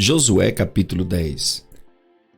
Josué capítulo 10.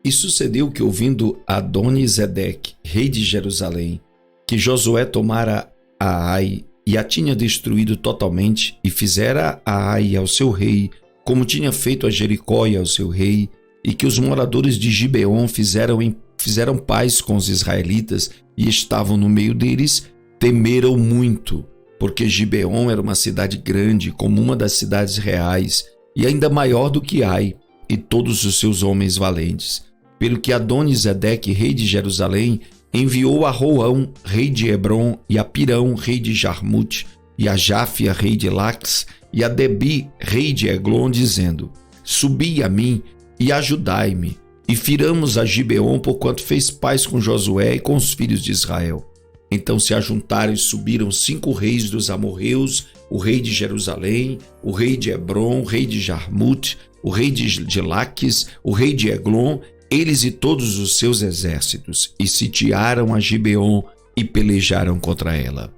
E sucedeu que, ouvindo Adoni-Zedeque, rei de Jerusalém, que Josué tomara a Ai e a tinha destruído totalmente, e fizera a Ai ao seu rei, como tinha feito a Jericó e ao seu rei, e que os moradores de Gibeon fizeram paz com os israelitas e estavam no meio deles, temeram muito, porque Gibeon era uma cidade grande, como uma das cidades reais, e ainda maior do que Ai, e todos os seus homens valentes. Pelo que Adoni-Zedeque, rei de Jerusalém, enviou a Roão, rei de Hebron, e a Pirão, rei de Jarmute, e a Jáfia, rei de Laques, e a Debi, rei de Eglon, dizendo: Subi a mim e ajudai-me, e firamos a Gibeon, porquanto fez paz com Josué e com os filhos de Israel. Então se ajuntaram e subiram 5 reis dos amorreus, o rei de Jerusalém, o rei de Hebron, o rei de Jarmute, o rei de Laques, o rei de Eglon, eles e todos os seus exércitos, e sitiaram a Gibeon e pelejaram contra ela.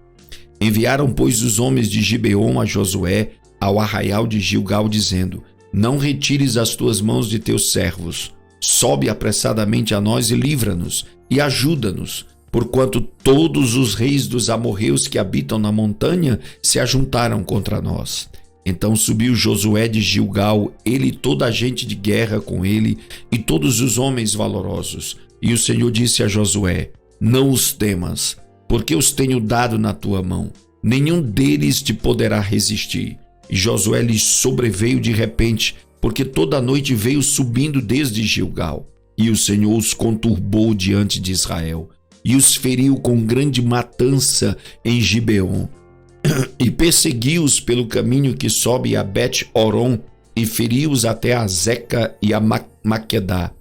Enviaram, pois, os homens de Gibeon a Josué ao arraial de Gilgal, dizendo: Não retires as tuas mãos de teus servos, sobe apressadamente a nós e livra-nos, e ajuda-nos, porquanto todos os reis dos amorreus que habitam na montanha se ajuntaram contra nós. Então subiu Josué de Gilgal, ele e toda a gente de guerra com ele, e todos os homens valorosos. E o Senhor disse a Josué: Não os temas, porque os tenho dado na tua mão. Nenhum deles te poderá resistir. E Josué lhes sobreveio de repente, porque toda a noite veio subindo desde Gilgal. E o Senhor os conturbou diante de Israel, e os feriu com grande matança em Gibeon. E persegui-os pelo caminho que sobe a Bet-Horon, e feri-os até a Zeca e a Maquedá.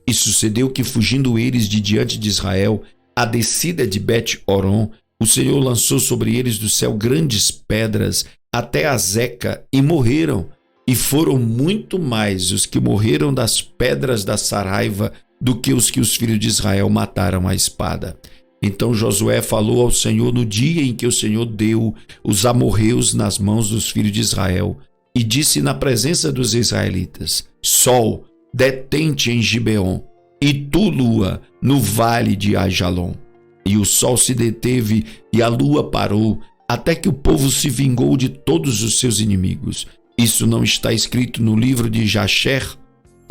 E sucedeu que, fugindo eles de diante de Israel, a descida de Bet-Horon, o Senhor lançou sobre eles do céu grandes pedras até a Zeca, e morreram. E foram muito mais os que morreram das pedras da Saraiva do que os filhos de Israel mataram à espada. Então Josué falou ao Senhor no dia em que o Senhor deu os amorreus nas mãos dos filhos de Israel, e disse na presença dos israelitas: Sol, detente em Gibeon, e tu, lua, no vale de Aijalon. E o sol se deteve e a lua parou, até que o povo se vingou de todos os seus inimigos. Isso não está escrito no livro de Jasher?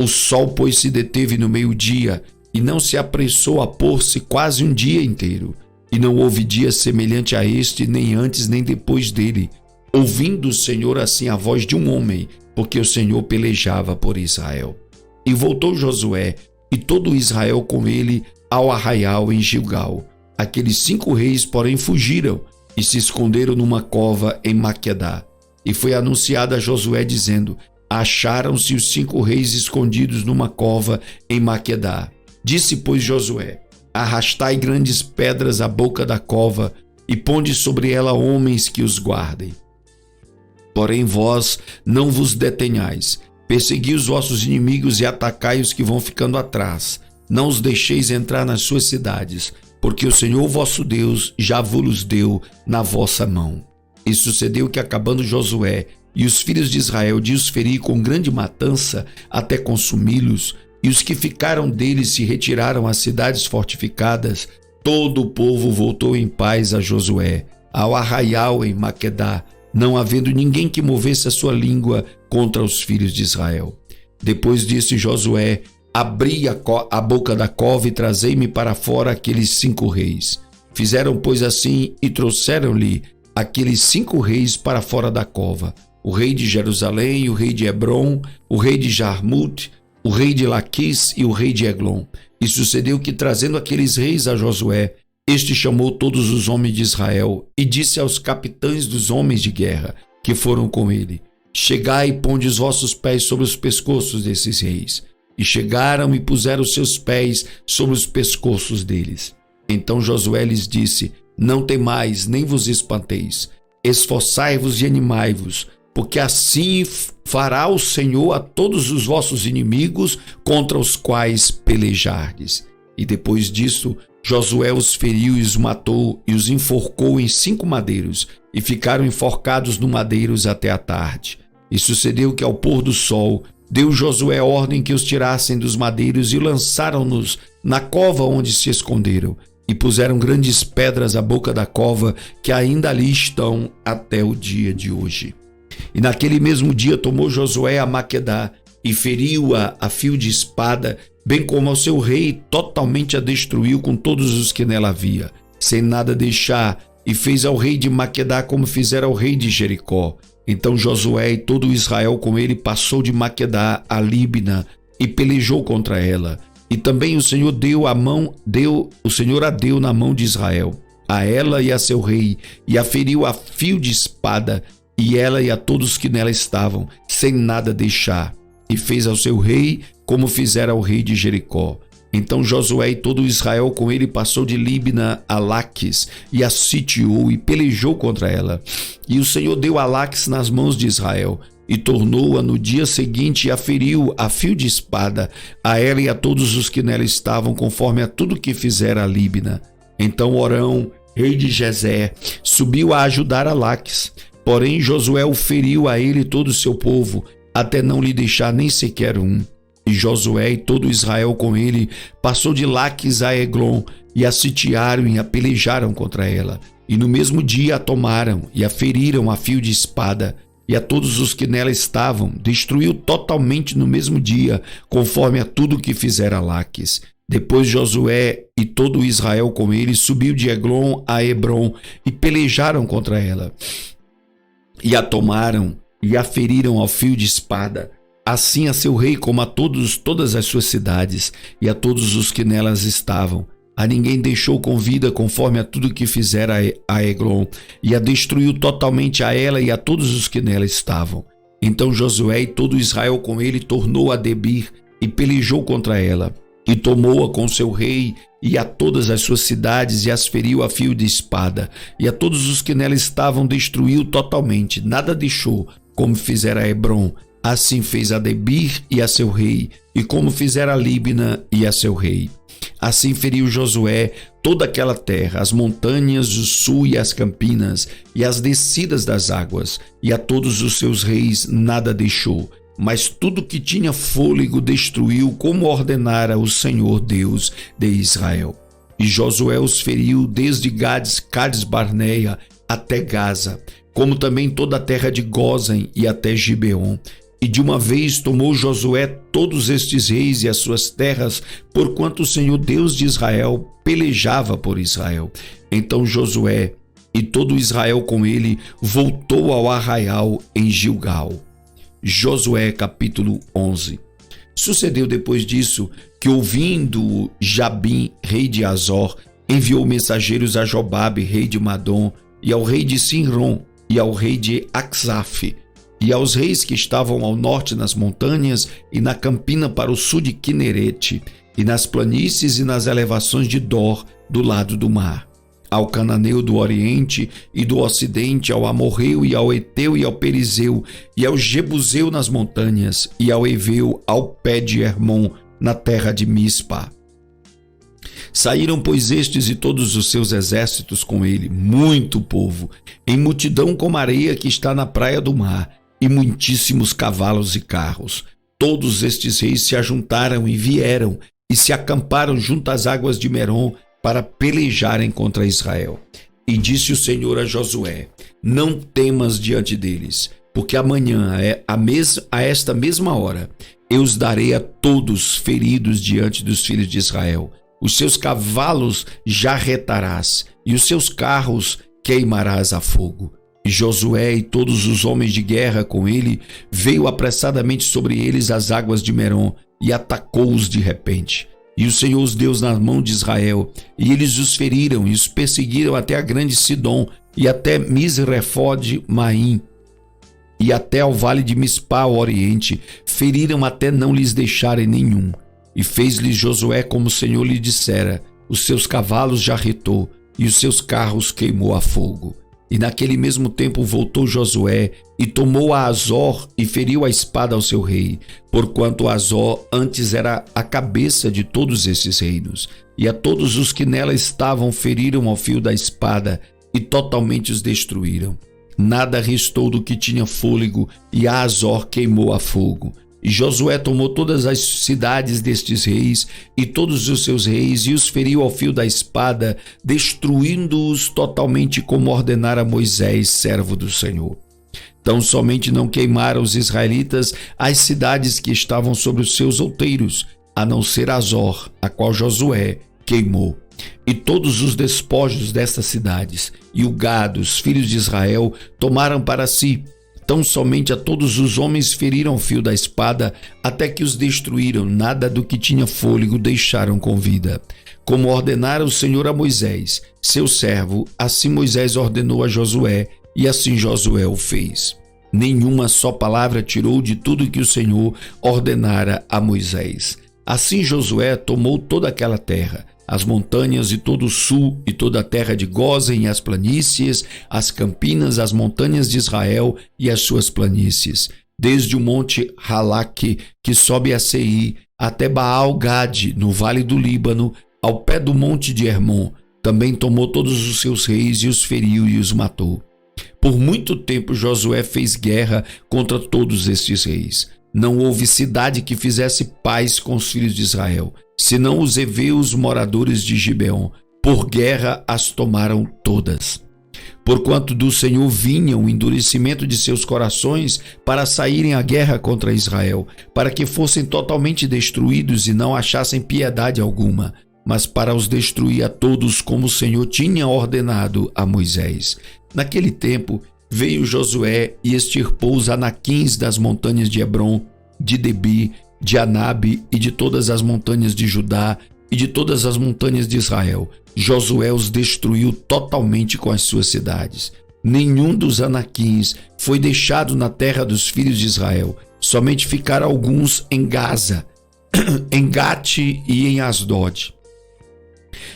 O sol, pois, se deteve no meio-dia, e não se apressou a pôr-se quase um dia inteiro. E não houve dia semelhante a este, nem antes nem depois dele, ouvindo o Senhor assim a voz de um homem, porque o Senhor pelejava por Israel. E voltou Josué, e todo Israel com ele, ao arraial em Gilgal. Aqueles 5 reis, porém, fugiram, e se esconderam numa cova em Maquedá. E foi anunciado a Josué, dizendo: Acharam-se os 5 reis escondidos numa cova em Maquedá. Disse, pois, Josué: Arrastai grandes pedras à boca da cova, e ponde sobre ela homens que os guardem. Porém vós não vos detenhais, persegui os vossos inimigos e atacai os que vão ficando atrás. Não os deixeis entrar nas suas cidades, porque o Senhor vosso Deus já vos deu na vossa mão. E sucedeu que, acabando Josué e os filhos de Israel de os ferir com grande matança, até consumi-los, e os que ficaram deles se retiraram às cidades fortificadas, todo o povo voltou em paz a Josué, ao arraial em Maquedá, não havendo ninguém que movesse a sua língua contra os filhos de Israel. Depois disse Josué: Abri a boca da cova e trazei-me para fora aqueles 5 reis. Fizeram, pois, assim, e trouxeram-lhe aqueles 5 reis para fora da cova: o rei de Jerusalém, o rei de Hebron, o rei de Jarmute, o rei de Laquis e o rei de Eglon. E sucedeu que, trazendo aqueles reis a Josué, este chamou todos os homens de Israel e disse aos capitães dos homens de guerra que foram com ele: Chegai e ponde os vossos pés sobre os pescoços desses reis. E chegaram e puseram os seus pés sobre os pescoços deles. Então Josué lhes disse: Não temais, nem vos espanteis. Esforçai-vos e animai-vos, porque assim fará o Senhor a todos os vossos inimigos contra os quais pelejardes. E depois disso, Josué os feriu e os matou e os enforcou em 5 madeiros, e ficaram enforcados no madeiros até a tarde. E sucedeu que, ao pôr do sol, deu Josué ordem que os tirassem dos madeiros e lançaram-nos na cova onde se esconderam. E puseram grandes pedras à boca da cova, que ainda ali estão até o dia de hoje. E naquele mesmo dia tomou Josué a Maquedá e feriu-a a fio de espada, bem como ao seu rei, totalmente a destruiu com todos os que nela havia, sem nada deixar, e fez ao rei de Maquedá como fizera ao rei de Jericó. Então Josué e todo Israel com ele passou de Maquedá a Líbina e pelejou contra ela. E também o Senhor o Senhor a deu na mão de Israel, a ela e a seu rei, e a feriu a fio de espada, e ela e a todos que nela estavam, sem nada deixar. E fez ao seu rei como fizera ao rei de Jericó. Então Josué e todo Israel com ele passou de Líbina a Laques, e a sitiou e pelejou contra ela. E o Senhor deu a Laques nas mãos de Israel, e tornou-a no dia seguinte e a feriu a fio de espada, a ela e a todos os que nela estavam, conforme a tudo que fizera a Líbina. Então Orão, rei de Gezer, subiu a ajudar a Laques. Porém Josué o feriu a ele e todo o seu povo, até não lhe deixar nem sequer um. E Josué e todo Israel com ele passou de Laques a Eglon, e a sitiaram e a pelejaram contra ela. E no mesmo dia a tomaram e a feriram a fio de espada, e a todos os que nela estavam destruiu totalmente no mesmo dia, conforme a tudo que fizera Laques. Depois Josué e todo Israel com ele subiu de Eglon a Hebrom e pelejaram contra ela. E a tomaram e a feriram ao fio de espada, assim a seu rei como a todas as suas cidades e a todos os que nelas estavam. A ninguém deixou com vida, conforme a tudo que fizera a Eglon, e a destruiu totalmente a ela e a todos os que nela estavam. Então Josué e todo Israel com ele tornou a Debir e pelejou contra ela, e tomou-a com seu rei e a todas as suas cidades, e as feriu a fio de espada, e a todos os que nela estavam destruiu totalmente, nada deixou, como fizera a Hebrom. Assim fez a Debir e a seu rei, e como fizera a Líbina e a seu rei. Assim feriu Josué toda aquela terra, as montanhas, o sul e as campinas, e as descidas das águas, e a todos os seus reis nada deixou, mas tudo que tinha fôlego destruiu, como ordenara o Senhor Deus de Israel. E Josué os feriu desde Cades Barneia até Gaza, como também toda a terra de Gósen e até Gibeon. E de uma vez tomou Josué todos estes reis e as suas terras, porquanto o Senhor Deus de Israel pelejava por Israel. Então Josué e todo Israel com ele voltou ao arraial em Gilgal. Josué capítulo 11. Sucedeu depois disso que, ouvindo Jabim, rei de Azor, enviou mensageiros a Jobabe, rei de Madom, e ao rei de Sinrom, e ao rei de Aksaf, e aos reis que estavam ao norte nas montanhas e na campina para o sul de Quinerete, e nas planícies e nas elevações de Dor, do lado do mar, ao cananeu do oriente e do ocidente, ao amorreu e ao eteu e ao perizeu, e ao jebuseu nas montanhas, e ao eveu ao pé de Hermon, na terra de Mispa. Saíram, pois, estes e todos os seus exércitos com ele, muito povo, em multidão como a areia que está na praia do mar, e muitíssimos cavalos e carros. Todos estes reis se ajuntaram e vieram, e se acamparam junto às águas de Merom, para pelejarem contra Israel. E disse o Senhor a Josué: não temas diante deles, porque amanhã, a esta mesma hora, eu os darei a todos feridos diante dos filhos de Israel. Os seus cavalos jarretarás, e os seus carros queimarás a fogo. E Josué e todos os homens de guerra com ele veio apressadamente sobre eles as águas de Merom, e atacou-os de repente. E o Senhor os deu nas mãos de Israel, e eles os feriram e os perseguiram até a grande Sidom, e até Misrefode-Maim, e até ao vale de Mispá ao oriente, feriram até não lhes deixarem nenhum. E fez-lhes Josué como o Senhor lhe dissera: os seus cavalos jarretou, e os seus carros queimou a fogo. E naquele mesmo tempo voltou Josué, e tomou a Azor, e feriu a espada ao seu rei, porquanto Azor antes era a cabeça de todos esses reinos. E a todos os que nela estavam feriram ao fio da espada, e totalmente os destruíram. Nada restou do que tinha fôlego, e a Azor queimou a fogo. E Josué tomou todas as cidades destes reis e todos os seus reis e os feriu ao fio da espada, destruindo-os totalmente, como ordenara Moisés, servo do Senhor. Tão somente não queimaram os israelitas as cidades que estavam sobre os seus outeiros, a não ser Azor, a qual Josué queimou. E todos os despojos destas cidades e o gado, os filhos de Israel, tomaram para si. Tão somente a todos os homens feriram o fio da espada, até que os destruíram, nada do que tinha fôlego deixaram com vida. Como ordenara o Senhor a Moisés, seu servo, assim Moisés ordenou a Josué, e assim Josué o fez. Nenhuma só palavra tirou de tudo que o Senhor ordenara a Moisés. Assim Josué tomou toda aquela terra, as montanhas e todo o sul, e toda a terra de Gósen e as planícies, as campinas, as montanhas de Israel e as suas planícies, desde o monte Halaque, que sobe a Seir, até Baal-Gade, no vale do Líbano, ao pé do monte de Hermon. Também tomou todos os seus reis e os feriu e os matou. Por muito tempo Josué fez guerra contra todos estes reis. Não houve cidade que fizesse paz com os filhos de Israel, senão os heveus moradores de Gibeon. Por guerra as tomaram todas. Porquanto do Senhor vinha o endurecimento de seus corações para saírem à guerra contra Israel, para que fossem totalmente destruídos e não achassem piedade alguma, mas para os destruir a todos, como o Senhor tinha ordenado a Moisés. Naquele tempo veio Josué e extirpou os anaquins das montanhas de Hebron, de Debir, de Anabe e de todas as montanhas de Judá e de todas as montanhas de Israel. Josué os destruiu totalmente com as suas cidades. Nenhum dos anaquins foi deixado na terra dos filhos de Israel. Somente ficaram alguns em Gaza, em Gate e em Asdod.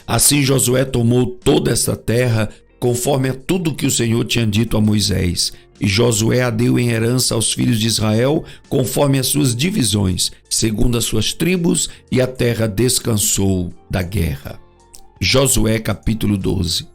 Assim Josué tomou toda essa terra, conforme a tudo que o Senhor tinha dito a Moisés. E Josué a deu em herança aos filhos de Israel, conforme as suas divisões, segundo as suas tribos, e a terra descansou da guerra. Josué capítulo 12.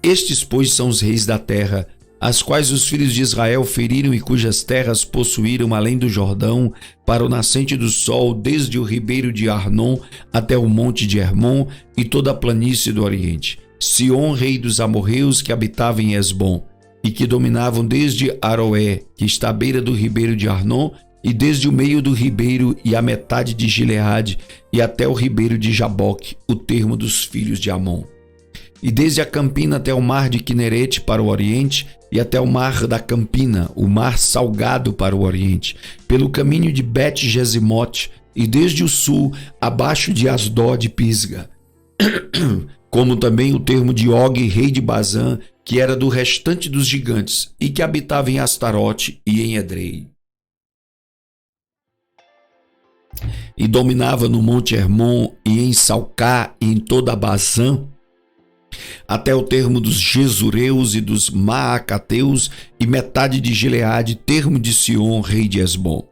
Estes, pois, são os reis da terra, as quais os filhos de Israel feriram e cujas terras possuíram além do Jordão, para o nascente do sol, desde o ribeiro de Arnon até o monte de Hermon e toda a planície do Oriente. Sion, rei dos amorreus, que habitava em Esbom, e que dominavam desde Aroé, que está à beira do ribeiro de Arnon, e desde o meio do ribeiro e a metade de Gileade, e até o ribeiro de Jaboque, o termo dos filhos de Amon. E desde a Campina até o mar de Quinerete para o Oriente, e até o mar da Campina, o mar salgado para o Oriente, pelo caminho de Bet-Gesimote, e desde o sul, abaixo de Asdod e Pisga, como também o termo de Og, rei de Bazã, que era do restante dos gigantes, e que habitava em Astarote e em Edrei. E dominava no monte Hermon e em Salcá e em toda a Bazã, até o termo dos Gesureus e dos Maacateus e metade de Gileade, termo de Sion, rei de Esbom.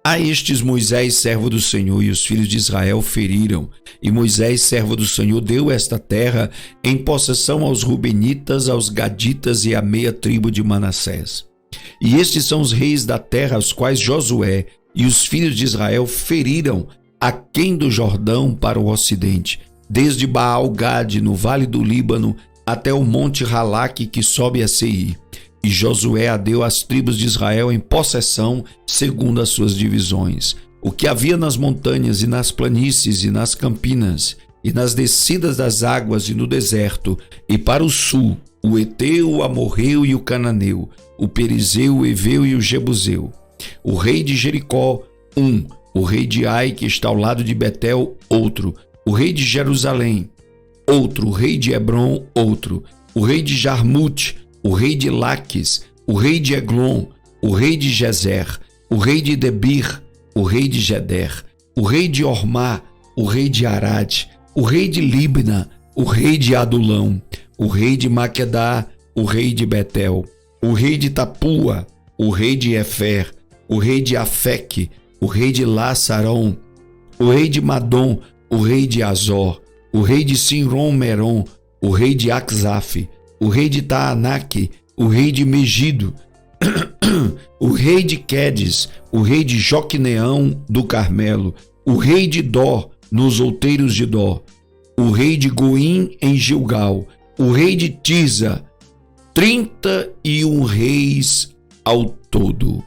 A estes Moisés, servo do Senhor, e os filhos de Israel feriram, e Moisés, servo do Senhor, deu esta terra em possessão aos Rubenitas, aos Gaditas e à meia tribo de Manassés. E estes são os reis da terra, aos quais Josué e os filhos de Israel feriram aquém do Jordão para o ocidente, desde Baal-Gade, no vale do Líbano, até o monte Halaque, que sobe a Seir. E Josué a deu às tribos de Israel em possessão, segundo as suas divisões. O que havia nas montanhas e nas planícies e nas campinas, e nas descidas das águas e no deserto, e para o sul, o Eteu, o Amorreu e o Cananeu, o Perizeu, o Eveu e o Jebuseu. O rei de Jericó, um. O rei de Ai, que está ao lado de Betel, outro. O rei de Jerusalém, outro. O rei de Hebron, outro. O rei de Jarmute, o rei de Laques, o rei de Eglon, o rei de Gezer, o rei de Debir, o rei de Geder, o rei de Ormá, o rei de Arad, o rei de Libna, o rei de Adulão, o rei de Maquedá, o rei de Betel, o rei de Tapua, o rei de Efer, o rei de Afeque, o rei de Laçarão, o rei de Madom, o rei de Azor, o rei de Sinrom-Meron, o rei de Axaf, o rei de Taanaque, o rei de Megido, o rei de Quedes, o rei de Joqueneão do Carmelo, o rei de Dó nos outeiros de Dó, o rei de Goim em Gilgal, o rei de Tisa, 31 reis ao todo.